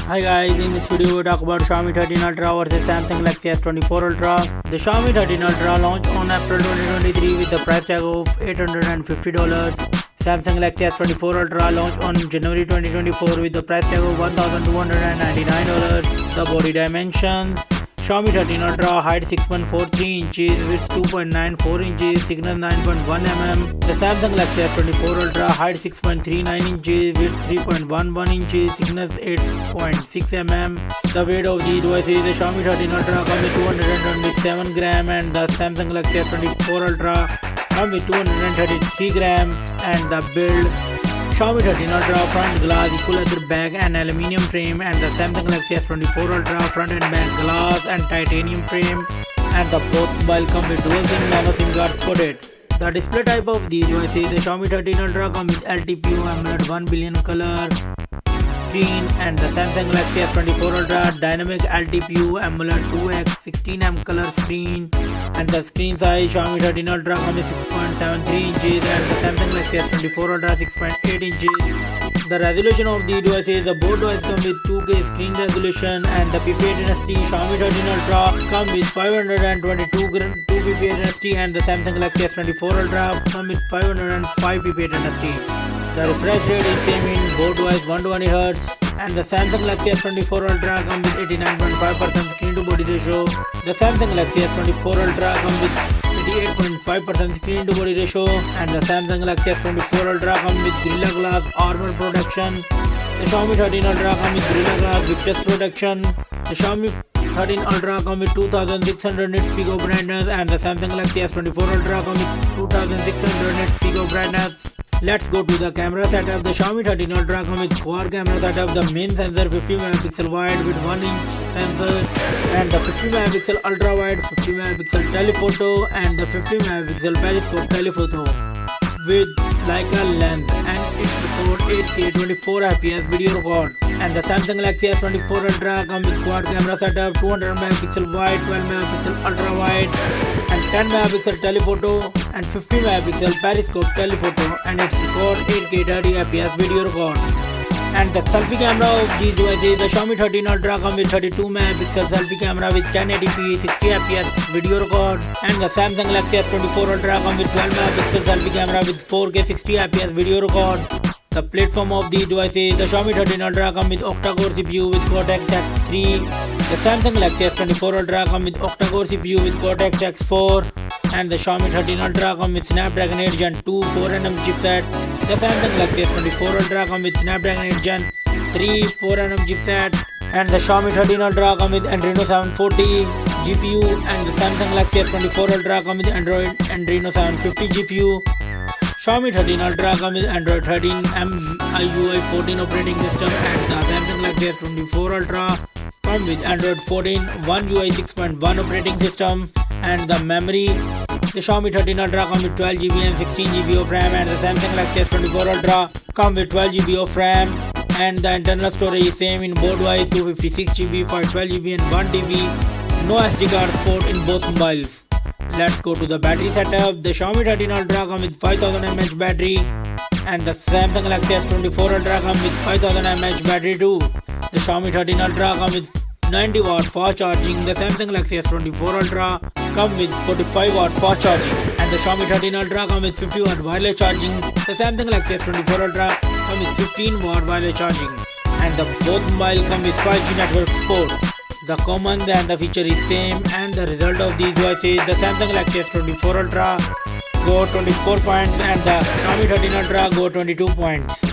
Hi guys, in this video we talk about Xiaomi 13 Ultra versus Samsung Galaxy S24 Ultra. The Xiaomi 13 Ultra launched on April 2023 with the price tag of $850. Samsung Galaxy S24 Ultra launched on January 2024 with the price tag of $1,299. The body dimensions: Xiaomi 13 Ultra height 6.43 inches, width 2.94 inches, thickness 9.1 mm. The Samsung Galaxy S24 Ultra height 6.39 inches, width 3.11 inches, thickness 8.6 mm. The weight of the device is the Xiaomi 13 Ultra comes with 227 gram and the Samsung Galaxy S24 Ultra comes with 233 gram. And the build: Xiaomi 13 Ultra front glass equal leather back and aluminium frame, and the Samsung Galaxy S24 Ultra front and back glass and titanium frame, and the both mobile come with dual SIM nano SIM card supported. The display type of these devices: the Xiaomi 13 Ultra comes with LTPO AMOLED 1 billion color screen, and the Samsung Galaxy S24 Ultra dynamic LTPO AMOLED 2x 16mm color screen, and the screen size: Xiaomi 13 Ultra comes with 6.73 inches and the Samsung Galaxy S24 Ultra 6.8 inches. The resolution of the devices: the both devices come with 2K screen resolution, and the PPI density: Xiaomi 13 Ultra comes with 522 PPI density and the Samsung Galaxy S24 Ultra comes with 505 PPI density. The refresh rate is same in both devices 120 Hz, and the Samsung Galaxy S24 Ultra comes with 89.5% screen to body ratio. The Samsung Galaxy S24 Ultra comes with 88.5% screen to body ratio, and the Samsung Galaxy S24 Ultra comes with Gorilla Glass armor protection. The Xiaomi 13 Ultra comes with Gorilla Glass Victus protection. The Xiaomi 13 Ultra comes with 2600 nits peak of brightness, and the Samsung Galaxy S24 Ultra comes with 2600 nits peak of brightness. Let's go to the camera setup. The Xiaomi 13 Ultra comes with quad camera setup. The main sensor 50 MP wide with 1 inch sensor, and the 50 MP ultra wide, 50 MP telephoto, and the 50 MP periscope telephoto with Leica lens, and it records 8K 24fps video record. And the Samsung Galaxy S24 Ultra comes with quad camera setup, 200 MP wide, 12 MP ultra wide, and 10 MP telephoto and 50 MP periscope telephoto, and it records 8K 30fps video record. And the selfie camera of these devices: the Xiaomi 13 Ultra comes with 32 MP selfie camera with 1080p 60fps video record, and the Samsung Galaxy S24 Ultra comes with 12 MP selfie camera with 4K 60fps video record. The platform of these devices: the Xiaomi 13 Ultra comes with octa-core CPU with Cortex-X3. The Samsung Galaxy S24 Ultra comes with octa-core CPU with Cortex-X4, and the Xiaomi 13 Ultra comes with Snapdragon 8 Gen 2 4nm chipset. The Samsung Galaxy S24 Ultra comes with Snapdragon 8 Gen 3 4nm chipset, and the Xiaomi 13 Ultra comes with Adreno 740 GPU, and the Samsung Galaxy S24 Ultra comes with Adreno 750 GPU. Xiaomi 13 Ultra comes with Android 13 MIUI 14 operating system, and the Samsung Galaxy S24 Ultra comes with Android 14 One UI 6.1 operating system. And the memory: the Xiaomi 13 Ultra comes with 12GB and 16GB of RAM, and the Samsung Galaxy S24 Ultra comes with 12GB of RAM. And the internal storage is same in both devices: 256GB, 512GB and 1TB. No SD card support in both mobiles. Let's go to the battery setup. The Xiaomi 13 Ultra comes with 5000 mAh battery, and the Samsung Galaxy S24 Ultra comes with 5000 mAh battery too. The Xiaomi 13 Ultra comes with 90 watt fast charging. The Samsung Galaxy S24 Ultra comes with 45 watt fast charging, and the Xiaomi 13 Ultra comes with 50 watt wireless charging. The Samsung Galaxy S24 Ultra comes with 15 watt wireless charging, and the both mobile come with 5G network support. The common and the feature is same, and the result of these devices: the Samsung Galaxy S24 Ultra go 24 points and the Xiaomi 13 Ultra go 22 points.